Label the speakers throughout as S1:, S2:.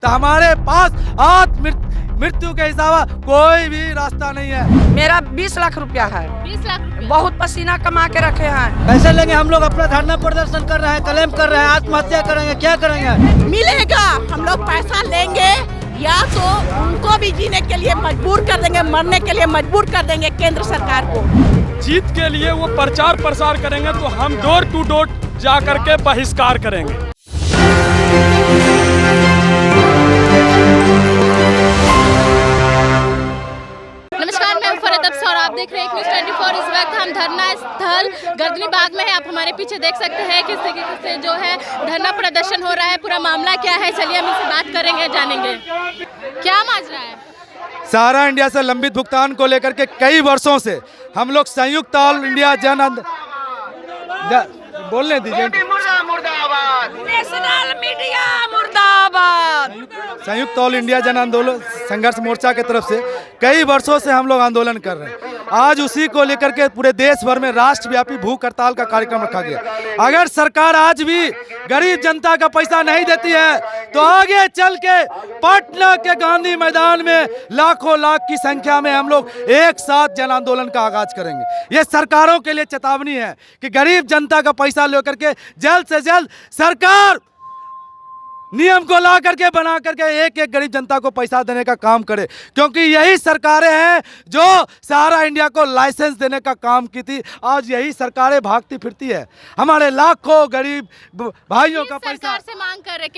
S1: हमारे पास मृत्यु के हिसाब कोई भी रास्ता नहीं है।
S2: मेरा 20 लाख रुपया है।
S3: 20 लाख रुपया।
S2: बहुत पसीना कमा के रखे हैं।
S4: पैसे लेंगे, हम लोग अपना धरना प्रदर्शन कर रहे हैं, क्लेम कर रहे हैं, आत्महत्या करेंगे, क्या करेंगे?
S5: मिलेगा, हम लोग पैसा लेंगे या तो उनको भी जीने के लिए मजबूर कर देंगे, मरने के लिए मजबूर कर देंगे केंद्र सरकार को।
S6: जीत के लिए वो प्रचार प्रसार करेंगे तो हम डोर टू डोर जा करके बहिष्कार करेंगे।
S3: नमस्कार, मैं फरहत अफसर और आप देख रहे हैं न्यूज़ 24। इस वक्त हम धरना स्थल गर्दनी बाग में है। आप हमारे पीछे देख सकते हैं किस तरीके से जो है धरना प्रदर्शन हो रहा है। पूरा मामला क्या है, चलिए हम इनसे बात करेंगे, जानेंगे क्या माजरा है।
S1: सहारा इंडिया से लंबित भुगतान को लेकर के कई वर्षों से हम लोग संयुक्त ऑल इंडिया बोलने दीजिए।
S2: नेशनल मीडिया मुर्दाबाद।
S1: संयुक्त ऑल इंडिया जन आंदोलन संघर्ष मोर्चा की तरफ से कई वर्षों से हम लोग आंदोलन कर रहे हैं। आज उसी को लेकर के पूरे देश भर में राष्ट्रव्यापी भूख हड़ताल का कार्यक्रम रखा गया। अगर सरकार आज भी गरीब जनता का पैसा नहीं देती है तो आगे चल के पटना के गांधी मैदान में लाखों लाख की संख्या में हम लोग एक साथ जन आंदोलन का आगाज करेंगे। ये सरकारों के लिए चेतावनी है कि गरीब जनता का पैसा लेकर के जल्द से जल्द सरकार नियम को ला करके बना करके एक एक गरीब जनता को पैसा देने का काम करे, क्योंकि यही सरकारें हैं जो सहारा इंडिया को लाइसेंस देने का काम की थी। आज यही सरकारें भागती फिरती है, हमारे लाखों गरीब भाइयों का पैसा
S3: सरकार से मांग कर रहे हैं।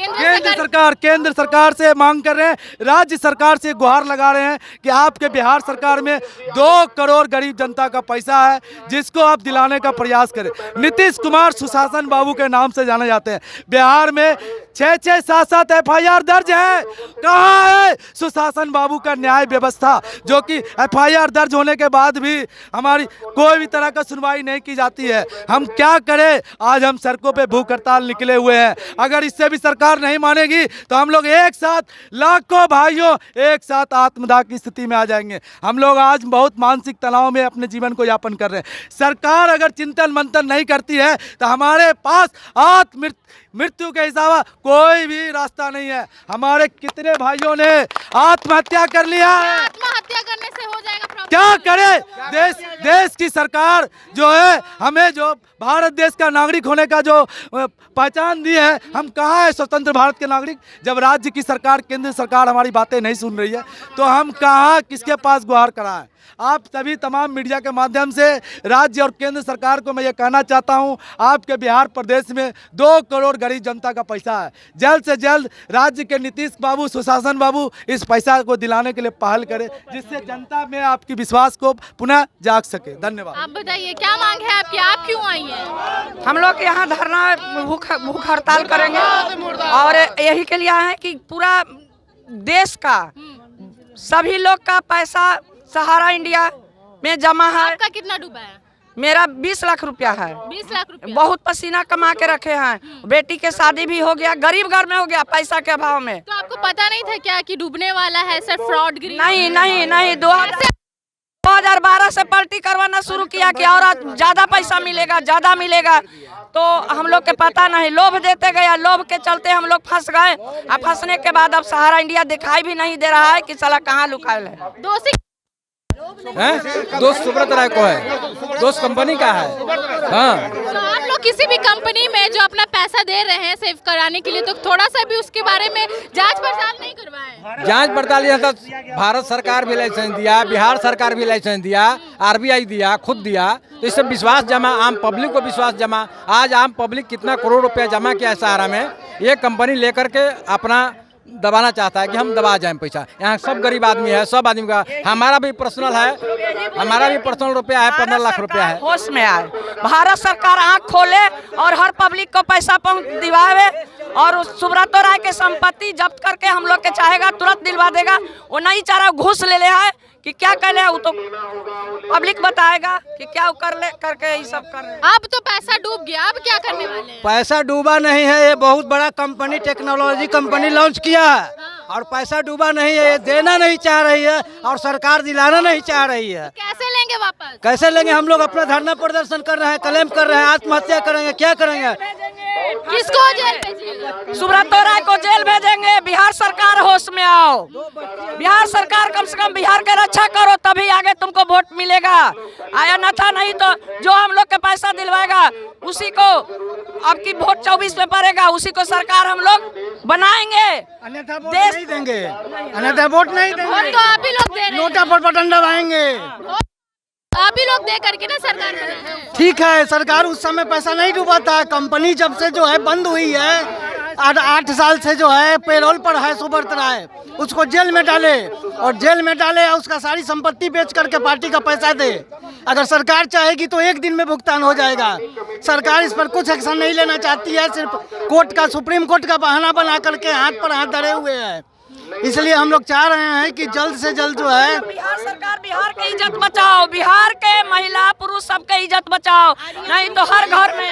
S1: केंद्र सरकार से मांग कर रहे हैं, राज्य सरकार से गुहार लगा रहे हैं कि आपके बिहार सरकार में 2 करोड़ गरीब जनता का पैसा है जिसको आप दिलाने का प्रयास करें। नीतीश कुमार सुशासन बाबू के नाम से जाने जाते हैं। बिहार में 6-6 7-7 FIR दर्ज है। कहाँ है सुशासन बाबू का न्याय व्यवस्था, जो कि FIR दर्ज होने के बाद भी हमारी कोई भी तरह का सुनवाई नहीं की जाती है। हम क्या करें? आज हम सड़कों पे भूख हड़ताल निकले हुए हैं। अगर इससे भी सरकार नहीं मानेगी तो हम लोग एक साथ लाखों भाइयों एक साथ आत्मदाह की स्थिति में आ जाएंगे। हम लोग आज बहुत मानसिक तनाव में अपने जीवन को यापन कर रहे हैं। सरकार अगर चिंतन मंथन नहीं करती है तो हमारे पास मृत्यु के हिसाब कोई भी रास्ता नहीं है। हमारे कितने भाइयों ने आत्महत्या कर लिया है।
S3: आत्महत्या करने से हो जाएगा प्रॉब्लम।
S1: क्या करे? देश की सरकार जो है हमें जो भारत देश का नागरिक होने का जो पहचान दी है, हम कहाँ है स्वतंत्र भारत के नागरिक? जब राज्य की सरकार, केंद्र सरकार हमारी बातें नहीं सुन रही है तो हम कहाँ किसके पास गुहार कराएं? आप सभी तमाम मीडिया के माध्यम से राज्य और केंद्र सरकार को मैं ये कहना चाहता हूं, आपके बिहार प्रदेश में 2 करोड़ गरीब जनता का पैसा है। जल्द से जल्द राज्य के नीतीश बाबू, सुशासन बाबू इस पैसा को दिलाने के लिए पहल करें, जिससे जनता में आपकी विश्वास को पुनः जाग सके। धन्यवाद।
S3: आप बताइए क्या मांग है आपकी, आप क्यों आई हैं?
S2: हम लोग यहाँ धरना भूख हड़ताल करेंगे और यही के लिए आए हैं कि पूरा देश का सभी लोग का पैसा सहारा इंडिया में जमा है।
S3: आपका कितना डूबा है?
S2: मेरा 20 लाख रुपया है।
S3: 20 लाख रुपया।
S2: बहुत पसीना कमा के रखे हैं। बेटी के शादी भी हो गया, गरीब घर में हो गया पैसा के अभाव में।
S3: तो आपको पता नहीं था क्या कि डूबने वाला है सर? फ्रॉडगिरी
S2: नहीं 2012 से पलटी करवाना शुरू किया कि और ज्यादा पैसा मिलेगा, ज्यादा मिलेगा, तो हम लोग के पता नहीं, लोभ देते गया, लोभ के चलते हम लोग फंस गए। अब फंसने के बाद अब सहारा इंडिया दिखाई भी नहीं दे रहा है कि साला कहाँ लुकायल है।
S4: दोस्त सुब्रत राय को है, दोस्त कंपनी का है। हाँ,
S3: तो आप लोग किसी भी कंपनी में जो अपना पैसा दे रहे हैं सेव कराने के लिए, तो थोड़ा सा भी उसके बारे में जांच पड़ताल नहीं करवाएं?
S4: जांच पड़ताल यह था, भारत सरकार भी लाइसेंस दिया, बिहार सरकार भी लाइसेंस दिया, RBI दिया, खुद दिया, तो इससे विश्वास जमा, आम पब्लिक को विश्वास जमा। आज आम पब्लिक कितना करोड़ रुपया जमा किया है सहारा में, ये कंपनी लेकर के अपना दबाना चाहता है कि हम दबा जाएं पैसा। यहाँ सब गरीब आदमी है, सब आदमी का, हमारा भी पर्सनल है, हमारा भी पर्सनल रुपया है, 15 लाख रुपया है।
S2: होश में आए, भारत सरकार आंख खोले और हर पब्लिक को पैसा दिवावे और उस सुब्रत राय के संपत्ति जब्त करके हम लोग के चाहेगा तुरंत दिलवा देगा। वो नहीं चाह रहा, घूस ले है कि क्या कर ले, वो तो पब्लिक बताएगा कि क्या कर ले करके ये सब कर।
S3: अब तो पैसा डूब गया, अब क्या करने वाले हैं?
S4: पैसा डूबा नहीं है, ये बहुत बड़ा कंपनी, टेक्नोलॉजी कंपनी लॉन्च किया है और पैसा डूबा नहीं है, ये देना नहीं चाह रही है और सरकार दिलाना नहीं चाह रही है।
S3: कैसे लेंगे वापस?
S7: कैसे लेंगे? हम लोग अपना धरना प्रदर्शन कर रहे हैं, क्लेम कर रहे हैं, आत्महत्या करेंगे, क्या करेंगे?
S3: किसको जेल भेजिएगा?
S2: सुब्रत राय को जेल भेजेंगे। बिहार सरकार होश में आओ। बिहार सरकार कम से कम बिहार की रक्षा करो, तभी आगे तुमको वोट मिलेगा। आया न था नहीं तो जो हम लोग के पैसा दिलवाएगा उसी को अब की वोट 24 में पड़ेगा, उसी को सरकार हम लोग बनाएंगे।
S7: अन्यथा वोट नहीं देंगे, अन्यथा वोट नहीं देंगे।
S3: वोट तो आप ही लोग दे रहे हैं।
S7: नोटा पर बटन दबाएंगे।
S3: आप ही लोग दे करके ना सरकार बनाए हैं।
S7: ठीक है, सरकार उस समय पैसा नहीं डूबाता। कंपनी जब से जो है बंद हुई है, 8 साल से जो है पेरोल पर है सुब्रत राय, उसको जेल में डाले और जेल में डाले उसका सारी संपत्ति बेच करके पार्टी का पैसा दे। अगर सरकार चाहेगी तो एक दिन में भुगतान हो जाएगा। सरकार इस पर कुछ एक्शन नहीं लेना चाहती है, सिर्फ कोर्ट का, सुप्रीम कोर्ट का बहाना बना करके हाथ पर हाथ धरे हुए हैं। इसलिए हम लोग चाह रहे हैं कि जल्द से जल्द जो है
S2: बिहार सरकार बिहार की इज्जत बचाओ, बिहार के महिला पुरुष सबके इज्जत बचाओ, नहीं तो हर घर में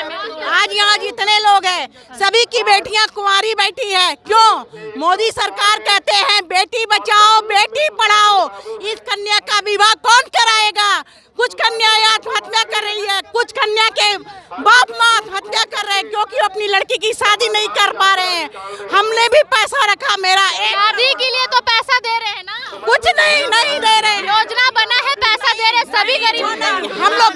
S5: आज यहाँ जितने लोग हैं सभी की बेटियां कुंवारी बैठी है। क्यों? मोदी सरकार कहते हैं बेटी बचाओ बेटी पढ़ाओ। इस कन्या का विवाह कौन कराएगा? कुछ कन्या आत्महत्या कर रही है, कुछ कन्या के बाप माँ आत्महत्या कर रहे हैं क्योंकि अपनी लड़की की शादी नहीं कर पा रहे हैं। हमने भी पैसा रखा, मेरा
S3: शादी के लिए तो पैसा दे रहे हैं ना?
S5: कुछ नहीं दे रहे।
S3: योजना बना है, पैसा दे रहे सभी गरीब।
S5: हम लोग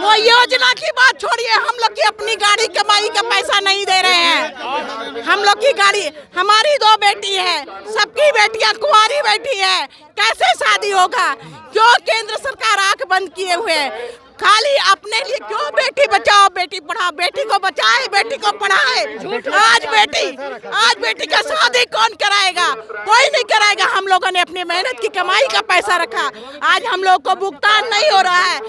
S5: वो योजना की बात छोड़िए, हम लोग की अपनी गाड़ी कमाई का पैसा नहीं दे रहे हैं। हम लोग की गाड़ी, हमारी 2 बेटी है, सबकी बेटियां कुंवारी बैठी है, कैसे शादी होगा? क्यों केंद्र सरकार आंख बंद किए हुए है? खाली अपने लिए क्यों बेटी बचाओ बेटी पढ़ाओ? बेटी को बचाए बेटी को पढ़ाए। आज बेटी का शादी कौन कराएगा? कोई नहीं कराएगा। हम लोगों ने अपनी मेहनत की कमाई का पैसा रखा, आज हम लोग को भुगतान नहीं हो रहा है।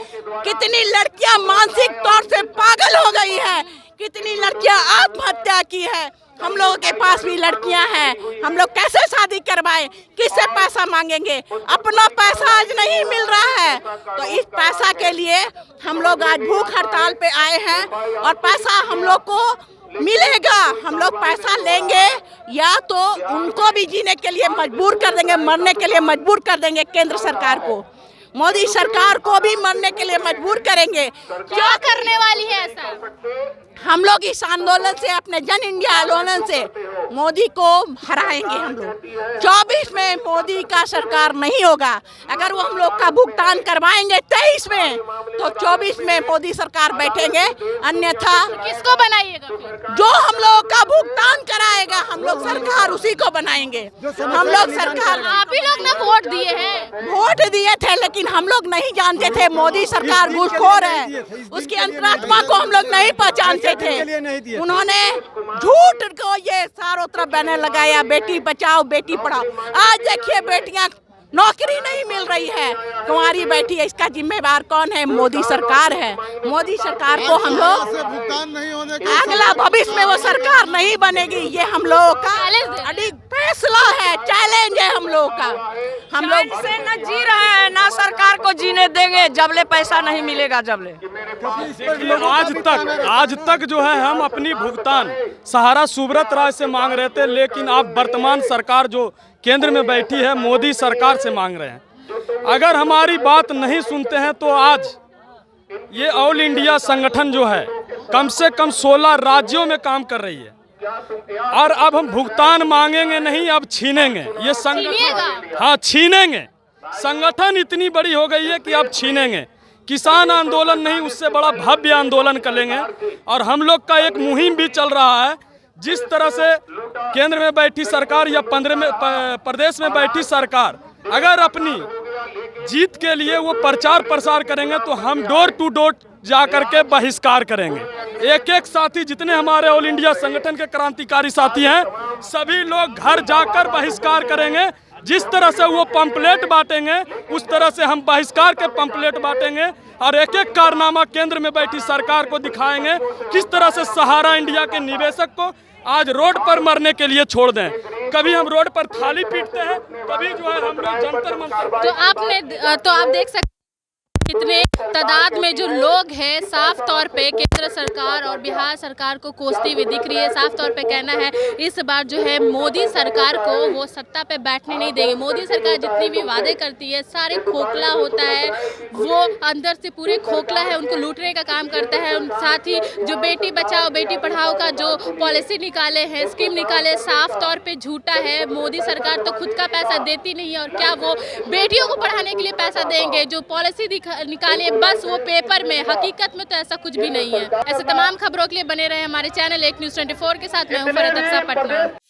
S5: कितनी लड़कियां मानसिक तौर से पागल हो गई है, कितनी लड़कियां आत्महत्या की है। हम लोगों के पास भी लड़कियां हैं, हम लोग कैसे शादी करवाएं? किससे पैसा मांगेंगे? अपना पैसा आज नहीं मिल रहा है, तो इस पैसा के लिए हम लोग आज भूख हड़ताल पे आए हैं और पैसा हम लोग को मिलेगा। हम लोग पैसा लेंगे या तो उनको भी जीने के लिए मजबूर कर देंगे, मरने के लिए मजबूर कर देंगे। केंद्र सरकार को, मोदी सरकार को भी मरने के लिए मजबूर करेंगे।
S3: क्या करने वाली है ऐसा?
S5: हम लोग इस आंदोलन से, अपने जन इंडिया आंदोलन से मोदी को हराएंगे। हम लोग 24 में मोदी का सरकार नहीं होगा। अगर वो हम लोग का भुगतान करवाएंगे 23 में, तो 24 में मोदी सरकार बैठेंगे। अन्यथा
S3: किसको बनाइएगा फिर?
S5: जो हम लोग का भुगतान कराएगा हम लोग सरकार उसी को बनाएंगे। हम लोग सरकार,
S3: आप ही लोग ना वोट दिए हैं।
S5: वोट दिए थे लेकिन हम लोग नहीं जानते थे मोदी सरकार घूसखोर है, उसकी अंतरात्मा को हम लोग नहीं पहचानते थे। उन्होंने झूठ को ये चारों तरफ बैनर लगाया, बेटी बचाओ बेटी पढ़ाओ। आज देखिए बेटियां नौकरी नहीं मिल रही है, कुंवारी बैठी है। इसका जिम्मेवार कौन है? मोदी सरकार है। मोदी सरकार को हम लोग अगला भविष्य में वो सरकार नहीं बनेगी। ये हम लोगों का फैसला है, चैलेंज है हम लोगों का। हम लोग
S2: से न जी रहे हैं, ना सरकार को जीने देंगे जबले पैसा नहीं मिलेगा। जबले
S6: आज तक जो है हम अपनी भुगतान सहारा सुब्रत राय से मांग रहे थे, लेकिन आप वर्तमान सरकार जो केंद्र में बैठी है मोदी सरकार से मांग रहे हैं। अगर हमारी बात नहीं सुनते हैं तो आज ये ऑल इंडिया संगठन जो है कम से कम 16 राज्यों में काम कर रही है और अब हम भुगतान मांगेंगे नहीं, अब छीनेंगे। ये संगठन, हाँ छीनेंगे। संगठन इतनी बड़ी हो गई है कि अब छीनेंगे। किसान आंदोलन नहीं, उससे बड़ा भव्य आंदोलन करेंगे। और हम लोग का एक मुहिम भी चल रहा है। जिस तरह से केंद्र में बैठी सरकार या प्रदेश में बैठी सरकार अगर अपनी जीत के लिए वो प्रचार प्रसार करेंगे तो हम डोर टू डोर जा करके बहिष्कार करेंगे। एक एक साथी, जितने हमारे ऑल इंडिया संगठन के क्रांतिकारी साथी हैं, सभी लोग घर जाकर बहिष्कार करेंगे। जिस तरह से वो पंपलेट बांटेंगे उस तरह से हम बहिष्कार के पंपलेट बांटेंगे और एक एक कारनामा केंद्र में बैठी सरकार को दिखाएंगे। किस तरह से सहारा इंडिया के निवेशक को आज रोड पर मरने के लिए छोड़ दें। कभी हम रोड पर थाली पीटते हैं, कभी जो है हम लोग जंतर मंतर।
S3: तो आप देख सकते कितने तादाद में जो लोग हैं साफ तौर पे केंद्र सरकार और बिहार सरकार को कोसती हुई दिख रही है। साफ तौर पे कहना है इस बार जो है मोदी सरकार को वो सत्ता पे बैठने नहीं देंगे। मोदी सरकार जितनी भी वादे करती है सारे खोखला होता है, वो अंदर से पूरे खोखला है, उनको लूटने का काम करता है। साथ ही जो बेटी बचाओ बेटी पढ़ाओ का जो पॉलिसी निकाले हैं, स्कीम निकाले, साफ तौर पे झूठा है। मोदी सरकार तो खुद का पैसा देती नहीं है और क्या वो बेटियों को पढ़ाने के लिए पैसा देंगे? जो पॉलिसी निकाले बस वो पेपर में, हकीकत में तो ऐसा कुछ भी नहीं है। ऐसे तमाम खबरों के लिए बने रहे हमारे चैनल एक न्यूज़ 24 के साथ। मैं हूं फरहत अफसा, पटना।